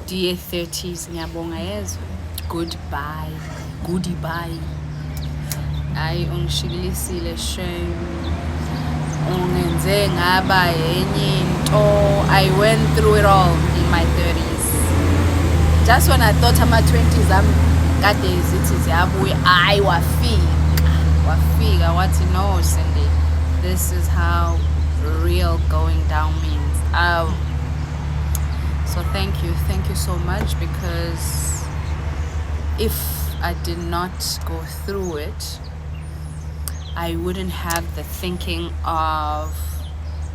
Dear 30s, ngiyabonga yezwe. Goodbye. Hayi ungishikilisile shame. Ungenze ngaba enye into. I went through it all in my 30s. Just when I thought my 20s kade zithi ziyabuya, hayi wafika wathi no Cindy, this is how real going down means. So thank you so much, because if I did not go through it, I wouldn't have the thinking of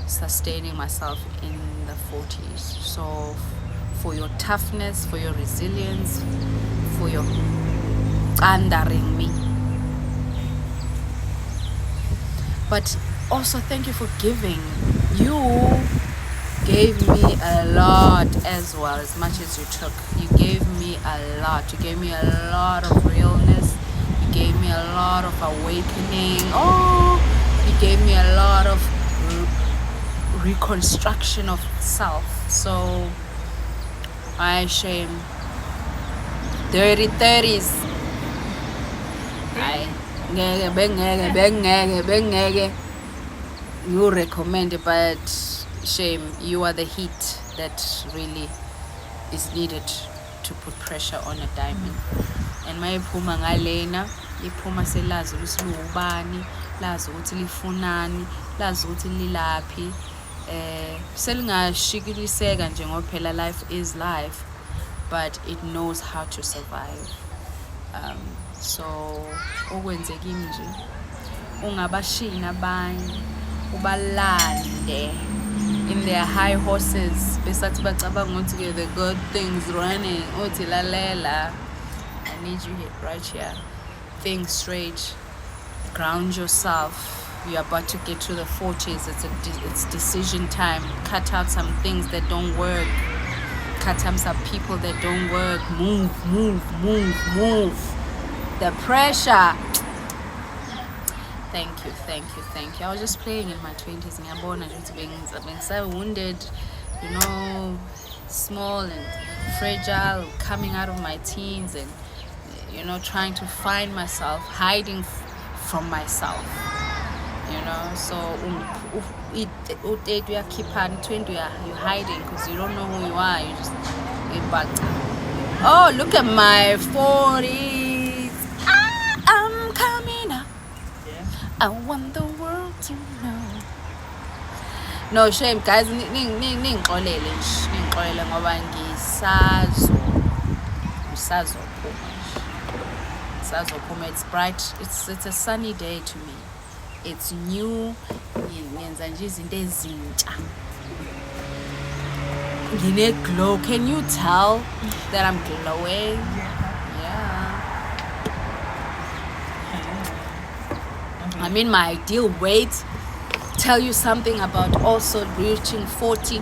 sustaining myself in the 40s. So for your toughness, for your resilience, for your undering me. But also thank you for giving. You gave me a lot as well, as much as you took. You gave me a lot. You gave me a lot of realness. You gave me a lot of awakening. You gave me a lot of reconstruction of self. So I shame. Dirty 30s. Bengeke. You recommend it, but shame. You are the heat that really is needed to put pressure on a diamond. And my iphuma ngalena, iphuma selazi ukuthi ubani, lazi ukuthi lifunani, lazi ukuthi lilaphi. Selingashikiliseka nje ngoba phela life is life, but it knows how to survive. So okwenzeka nje ungabashini abanye ubalande in their high horses besathi bacabanga ukuthi the good things running uthi lalela. I need you right here. Think straight, ground yourself. You're about to get to the 40s. It's decision time. Cut out some things that don't work. Cut out some people that don't work. Move. The pressure. Thank you. I was just playing in my 20s. Ngiyabona nje being so wounded, small and fragile, coming out of my teens and trying to find myself, hiding from myself. So you keep on 20, you're hiding because you don't know who you are. You just get back. Oh, look at my 40s. I'm coming up. Yeah. I want the world to know. No shame, guys. Ningixolele ngoba ngisazophuma. It's bright. It's a sunny day to me. It's new. Ngenza nje izinto ezintsha. Ngine glow. Can you tell that I'm glowing? Yeah. I'm in my ideal weight. Tell you something about also reaching 40.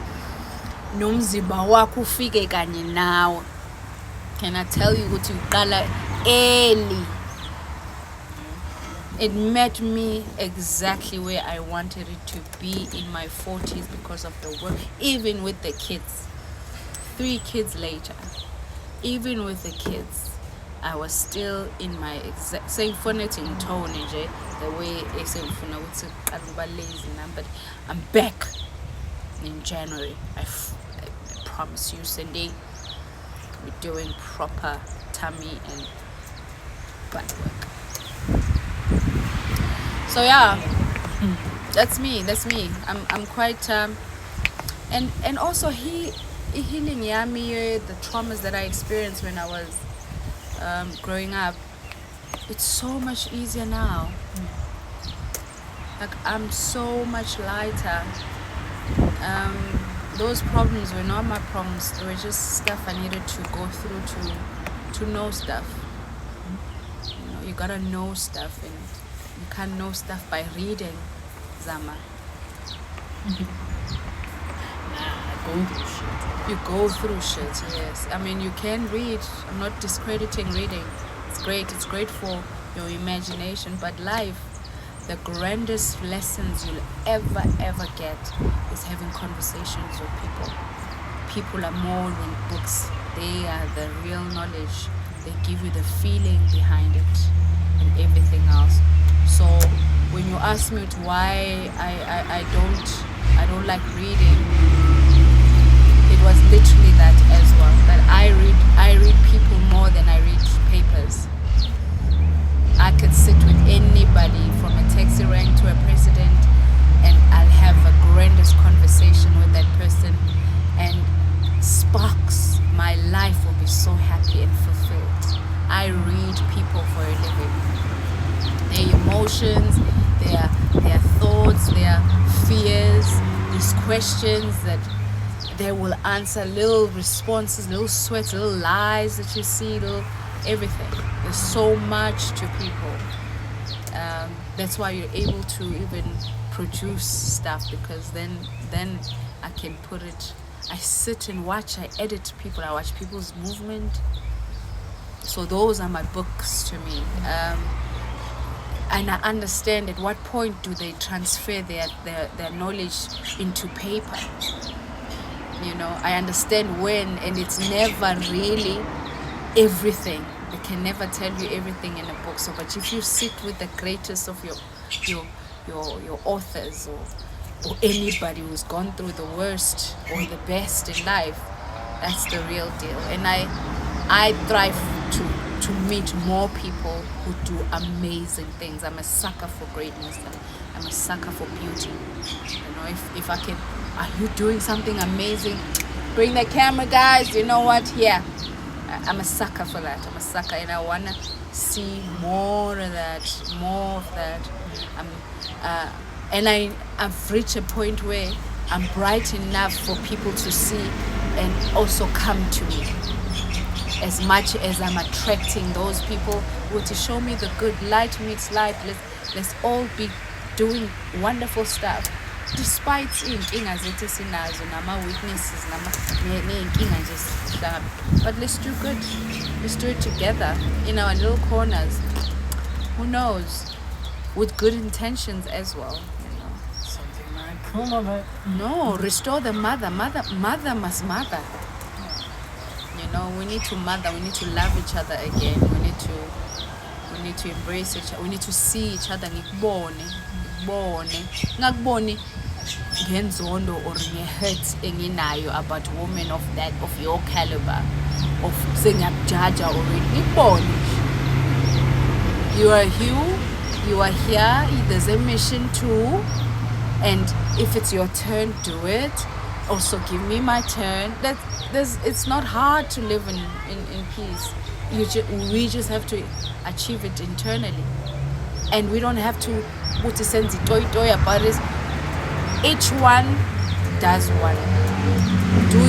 Nomzimba wakho ufike kanye nawe. Can I tell you ukuthi uqala early? It met me exactly where I wanted it to be in my 40s because of the work. Even with the kids, 3 kids later, even with the kids, I was still in my exact same phonetic tone, the way I say but I'm back in January. I promise you, Cindy, we're doing proper tummy and butt work. So yeah, that's me. I'm quite and also healing yami, the traumas that I experienced when I was growing up. It's so much easier now. Like I'm so much lighter. Those problems were not my problems. They were just stuff I needed to go through to know stuff. You gotta know stuff, and you can't know stuff by reading, Zama. You go through shit, yes. I mean, you can read. I'm not discrediting reading. It's great for your imagination. But life, the grandest lessons you'll ever get is having conversations with people. People are more than books. they are the real knowledge. They give you the feeling behind it and everything else. So when you ask me why I don't like reading, it was literally that as well. That I read people more than I read papers. I could sit with anybody from a taxi rank to a president, and I'll have a grandest conversation with that person, and sparks, my life will be so happy and fulfilled. I read people for a living. Their emotions, their thoughts, their fears, these questions that they will answer, little responses, little sweats, little lies that you see, little everything. There's so much to people. That's why you're able to even produce stuff, because then I can put it. I sit and watch. I edit people. I watch people's movement. So those are my books to me. And I understand at what point do they transfer their knowledge into paper. You know, I understand when, and it's never really everything. They can never tell you everything in a book. So, but if you sit with the greatest of your authors, or anybody who's gone through the worst or the best in life, that's the real deal. And I thrive to meet more people who do amazing things. I'm a sucker for greatness. I'm a sucker for beauty. You know, if I can, are you doing something amazing? Bring the camera, guys. You know what? Yeah. I'm a sucker for that. I'm a sucker, and I want to see more of that, and I've reached a point where I'm bright enough for people to see and also come to me. As much as I'm attracting those people who to show me the good. Light meets light. Let's all be doing wonderful stuff. Despite iy'nkinga zethu esinazo nama-weaknesses ney'nkinga nje sihlangana, but let's do good. Let's do it together in our little corners. Who knows? With good intentions as well. You know. Something like cool of it. No, restore the mother. Mother must mother. You know, we need to mother. We need to love each other again. We need to embrace each other. We need to see each other. Ngakuboni ngenzondo or nge-hurt enginayo about women of your caliber, of sengiyakujaja already. Ngikubone. You are here. There's a mission too, and if it's your turn, do it. Also give me my turn. It's not hard to live in peace. We just have to achieve it internally, and we don't have to put a sense about it. Each one does one. Do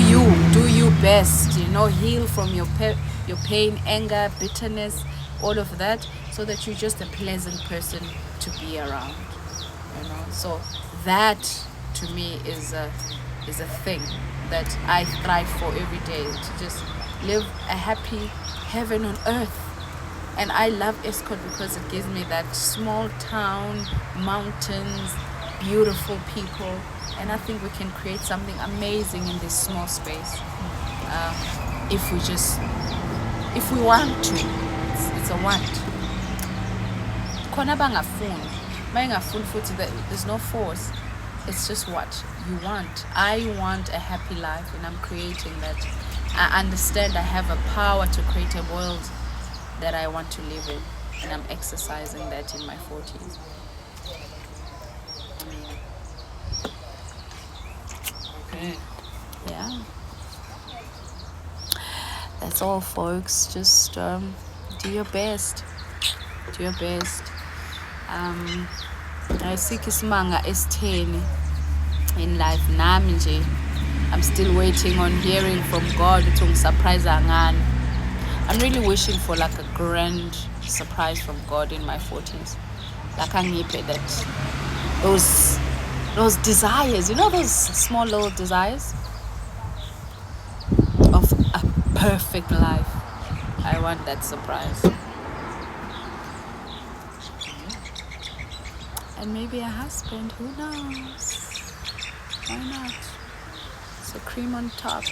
you best. You know, heal from your pain, anger, bitterness, all of that, so that you're just a pleasant person to be around. You know, so that to me is a thing that I strive for every day, to just live a happy heaven on earth. And I love Estcourt because it gives me that small town, mountains, beautiful people, and I think we can create something amazing in this small space, if we want to. It's a want. Khona bangafuni futhi, there's no force. It's just what you want. I want a happy life, and I'm creating that. I understand I have a power to create a world that I want to live in, and I'm exercising that in my 40s. Okay. Yeah. That's all, folks. Just do your best. Do your best. Ayikho isimanga esitheni in life. Nami nje, I'm still waiting on hearing from God to ungisurprise ngani. I'm really wishing for like a grand surprise from God in my 40s. Like angiphe that those desires, you know, those small little desires of a perfect life. I want that surprise. And maybe a husband, who knows? Why not? So cream on top.